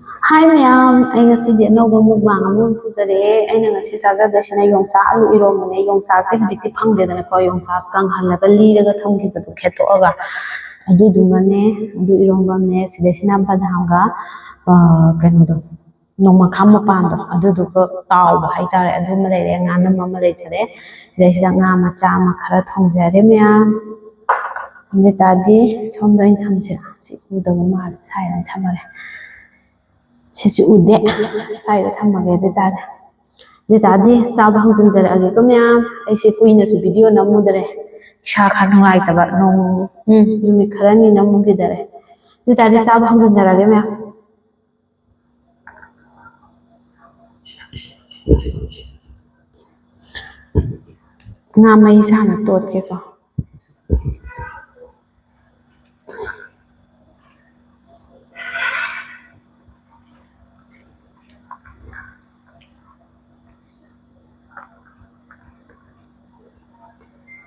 Hi ꯃꯌꯥꯝ, ꯑꯩ ꯉꯁꯤꯗꯤ ꯑꯅꯧꯕ ꯃꯨꯛꯕꯥꯡ ꯑꯃ ꯄꯨꯖꯔꯛꯑꯦ. ꯑꯩꯅ ꯉꯁꯤ ꯆꯥꯖꯗꯣꯏꯁꯤꯅ ꯌꯣꯡꯆꯥꯛ ꯑꯂꯨ ꯏꯔꯣꯟꯕꯅꯦ. ꯌꯣꯡꯆꯥꯛꯇꯤ ꯍꯧꯖꯤꯛꯇꯤ ꯐꯪꯗꯦꯗꯅꯀꯣ. ꯌꯣꯡꯆꯥꯛ ꯀꯪꯍꯜꯂꯒ ꯂꯤꯔꯒ ꯊꯝꯈꯤꯕꯗꯣ ꯈꯦꯠꯇꯣꯛꯑꯒ ꯑꯗꯨꯗꯨꯃꯅꯦ, ꯑꯗꯨ ꯏꯔꯣꯟꯕꯅꯦ. ꯁꯤꯗꯩꯁꯤꯅ ꯕꯗꯥꯝꯒ ꯀꯩꯅꯣꯗꯣ ꯅꯣꯡꯃꯈꯥ ꯃꯄꯥꯟꯗꯣ ꯑꯗꯨꯗꯨꯒ ꯇꯥꯎꯕ ꯍꯥꯏꯇꯥꯔꯦ. ꯑꯗꯨꯃ ꯂꯩꯔꯦ, ꯉꯥꯅꯝ ꯑꯃ ꯂꯩꯖꯔꯦ. ꯁꯤꯗꯩꯁꯤꯗ ꯉꯥ ꯃꯆꯥ ꯑꯃ ꯈꯔ ꯊꯣꯡꯖꯔꯦ ꯃꯌꯥꯝ. ꯑꯗꯨ ꯇꯥꯔꯗꯤ ꯁꯣꯝꯗ ꯑꯩꯅ ꯊꯝꯁꯦ. ꯁꯤ ꯎꯗꯕ ꯃꯥꯜꯂꯦ, ꯁꯥꯏꯗ ꯊꯝꯃꯔꯦ. ꯁꯤꯁꯨ ꯎꯗꯦ, ꯁꯥꯏꯗ ꯊꯝꯃꯒꯦ ꯑꯗꯨ ꯇꯥꯔꯦ. ꯑꯗꯨ ꯇꯥꯔꯗꯤ ꯆꯥꯕ ꯍꯧꯖꯤꯟꯖꯔꯛꯑꯒꯦꯀꯣ ꯃꯌꯥꯝ. ꯑꯩꯁꯦ ꯀꯨꯏꯅꯁꯨ ꯚꯤꯗꯤꯑꯣ ꯅꯝꯃꯨꯗꯔꯦ, ꯏꯁꯥ ꯈꯔ ꯅꯨꯡꯉꯥꯏꯇꯕ ꯅꯨꯃꯤꯠ ꯈꯔꯅꯤ ꯅꯝꯃꯨꯈꯤꯗꯔꯦ. ꯑꯗꯨ ꯇꯥꯔꯗꯤ ꯆꯥꯕ ꯍꯧꯖꯤꯟꯖꯔꯛꯑꯒꯦ ꯃꯌꯥꯝ. ꯉꯥ ꯃꯩ ꯁꯥꯅ ꯇꯣꯠꯀꯦꯀꯣ.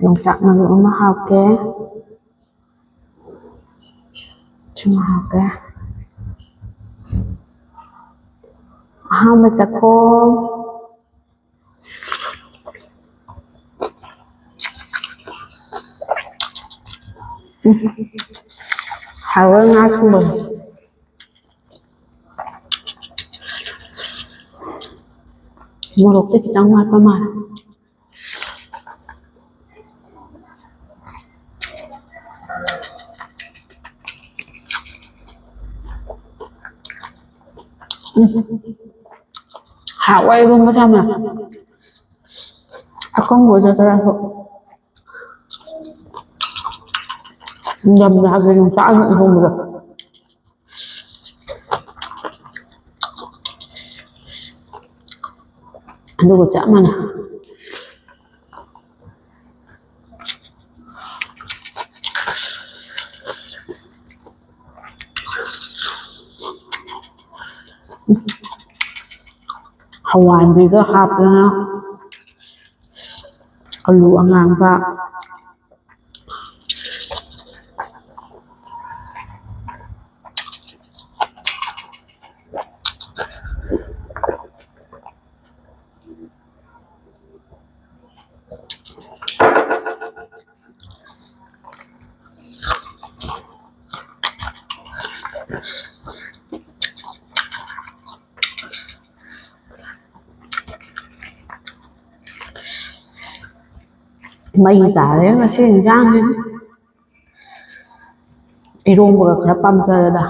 ꯌꯣꯡꯆꯥꯛ ꯃꯔꯨ ꯑꯃ ꯍꯥꯞꯀꯦ. ꯁꯤꯃ ꯍꯥꯞꯀꯦ. ꯑꯍꯥꯟꯕ ꯆꯥꯛꯈꯣꯝ. ꯍꯥꯎꯋꯦ ꯉꯥ ꯊꯣꯡꯕꯁꯦ. ꯃꯣꯔꯣꯛꯇꯤ ꯈꯤꯇꯪ ꯋꯥꯠꯄ ꯃꯥꯜꯂꯦ. ꯍꯥꯎꯋꯦ ꯏꯔꯣꯟꯕꯁꯦ ꯌꯥꯝꯅ. ꯑꯀꯪꯕ ꯑꯣꯏꯖꯗ꯭ꯔꯁꯨ ꯌꯥꯝꯅ ꯌꯣꯡꯆꯥꯛ ꯑꯂꯨ ꯏꯔꯣꯟꯕꯗꯣ ꯑꯗꯨꯒ ꯆꯞ ꯃꯥꯟꯅꯩ. ꯍꯋꯥꯏꯕꯤꯒ ꯍꯥꯞꯇꯅ ꯑꯂꯨ ꯑꯉꯥꯡꯕ. ꯃꯩ ꯇꯥꯔꯦ ꯉꯁꯤ ꯏꯟꯖꯥꯡꯁꯤꯗꯤ. ꯏꯔꯣꯝꯕꯒ ꯈꯔ ꯄꯥꯝꯖꯔꯦꯗ.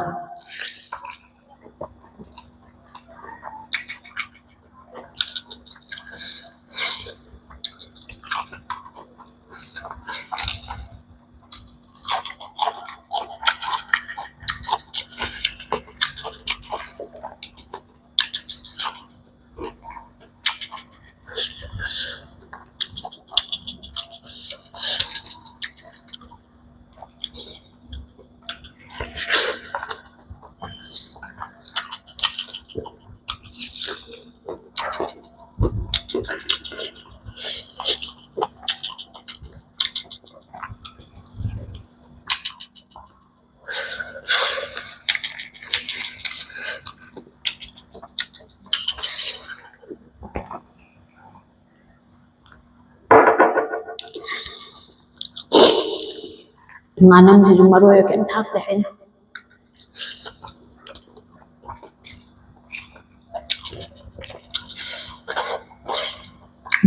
ꯉꯥꯅꯝꯁꯤꯁꯨ ꯃꯔꯣꯏ ꯀꯩꯝ ꯊꯥꯛꯇꯦ ꯑꯩꯅ.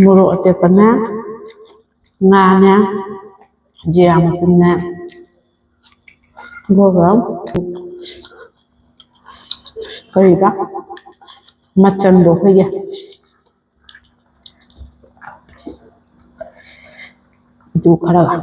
ꯃꯣꯔꯣꯛ ꯑꯇꯦꯛꯄꯅꯦ, ꯉꯥꯅꯦ, ꯖꯤꯔꯥ ꯃꯄꯨꯝꯅꯦ, ꯑꯗꯨꯒ ꯀꯔꯤꯕ ꯃꯆꯟꯗꯣ ꯑꯩꯈꯣꯏꯒꯤ ꯑꯗꯨ ꯈꯔꯒ.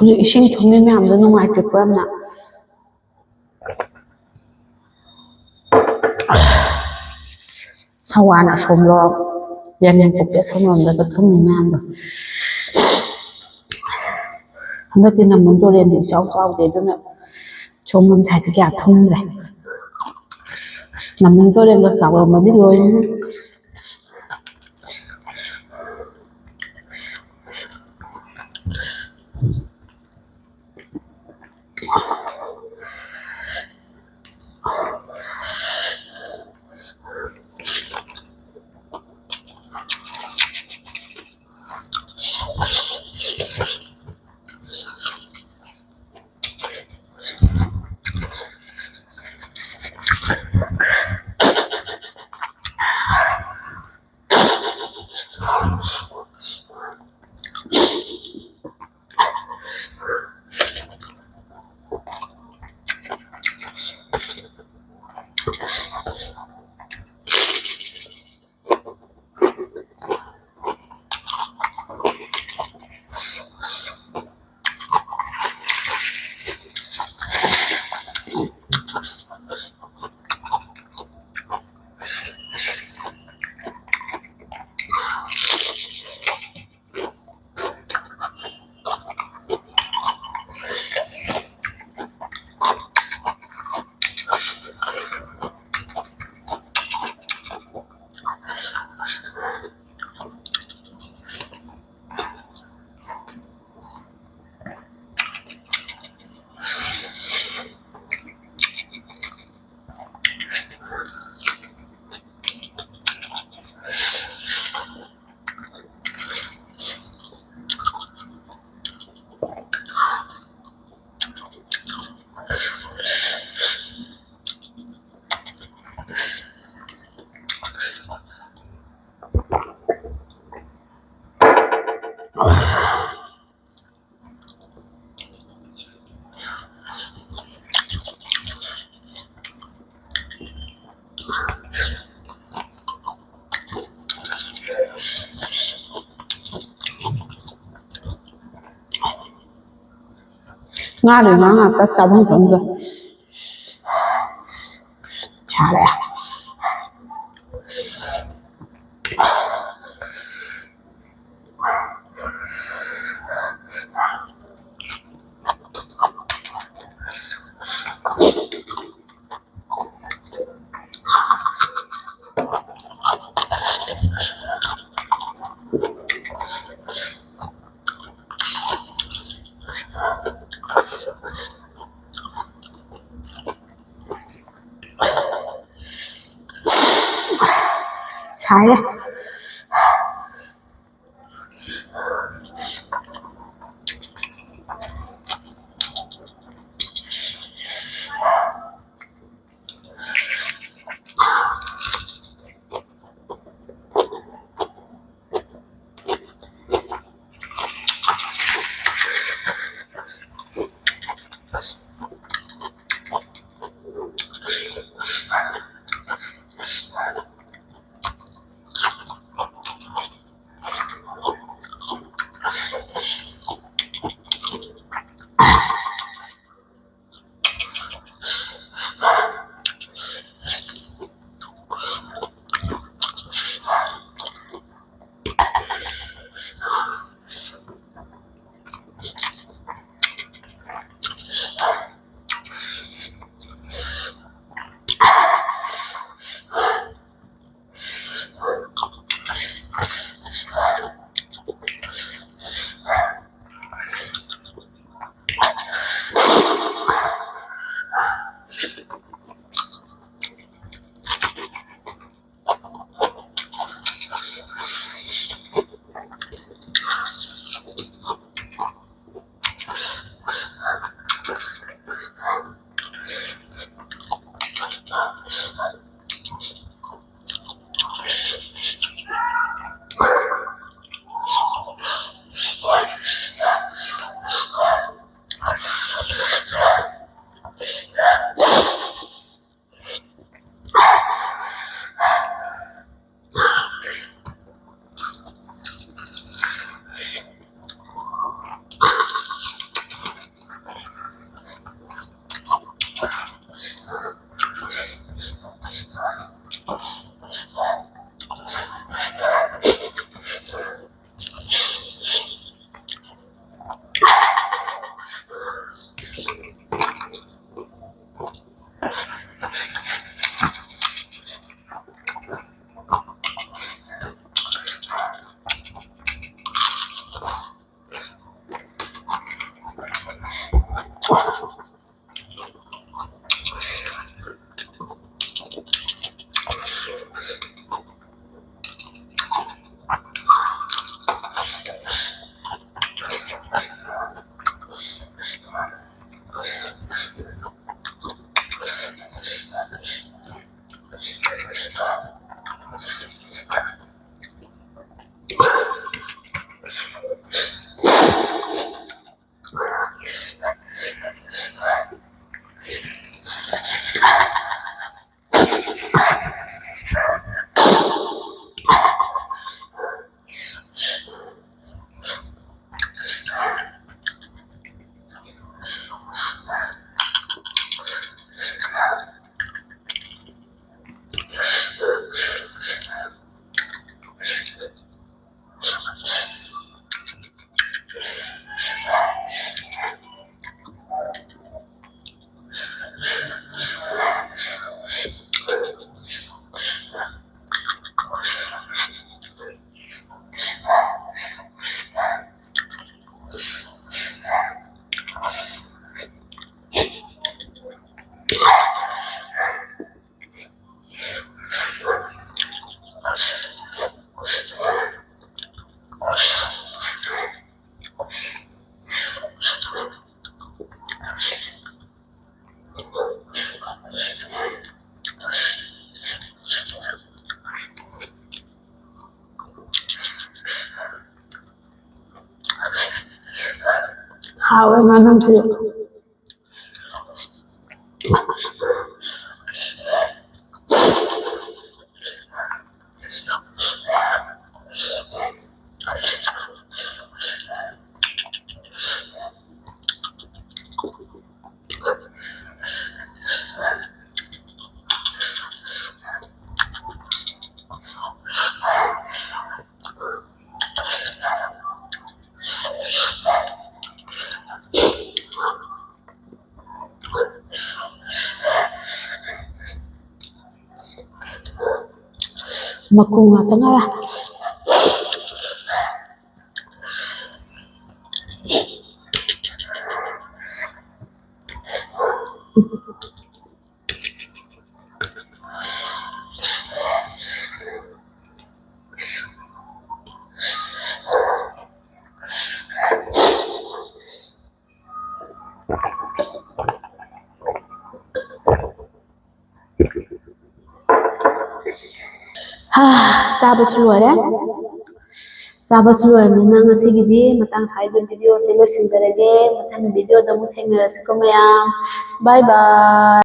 ꯍꯧꯖꯤꯛ ꯏꯁꯤꯡ ꯊꯨꯝꯃꯤ ꯃꯌꯥꯝꯗꯣ ꯅꯨꯡꯉꯥꯏꯇ꯭ꯔꯦꯀꯣ ꯌꯥꯝꯅ ꯊꯋꯥꯟ ꯑꯁꯣꯝꯂꯣꯝ ꯌꯥꯏꯉꯪꯄꯣꯛꯄꯤ ꯑꯁꯣꯝꯂꯣꯝꯗꯒ ꯊꯨꯝꯃꯤ ꯃꯌꯥꯝꯗꯣ ꯍꯟꯗꯛꯇꯤ ꯅꯝꯕꯨꯜ ꯇꯨꯔꯦꯟꯗꯤ ꯏꯆꯥꯎ ꯆꯥꯎꯗꯦ ꯑꯗꯨꯅ ꯁꯣꯝꯂꯣꯝ ꯁꯥꯏꯠꯁꯦ ꯀꯌꯥ ꯊꯨꯝꯗ꯭ꯔꯦ ꯅꯝꯕꯨꯜ ꯇꯨꯔꯦꯟꯒ ꯆꯥꯎꯔꯝꯃꯗꯤ ꯂꯣꯏꯔꯦ ꯉꯥꯗꯤ ꯉꯥ ꯉꯥꯛꯇ ꯆꯥꯐꯝ ꯈꯪꯗ꯭ꯔꯦ ꯁꯥꯔꯦ 사야. How am I going to Maku nga tengah. Sabi seluar ya. Sabi seluar menang nasi gidi. Matang saya video saya lo sendiri. Matang video dah mungkin ngerasa kau Bye bye.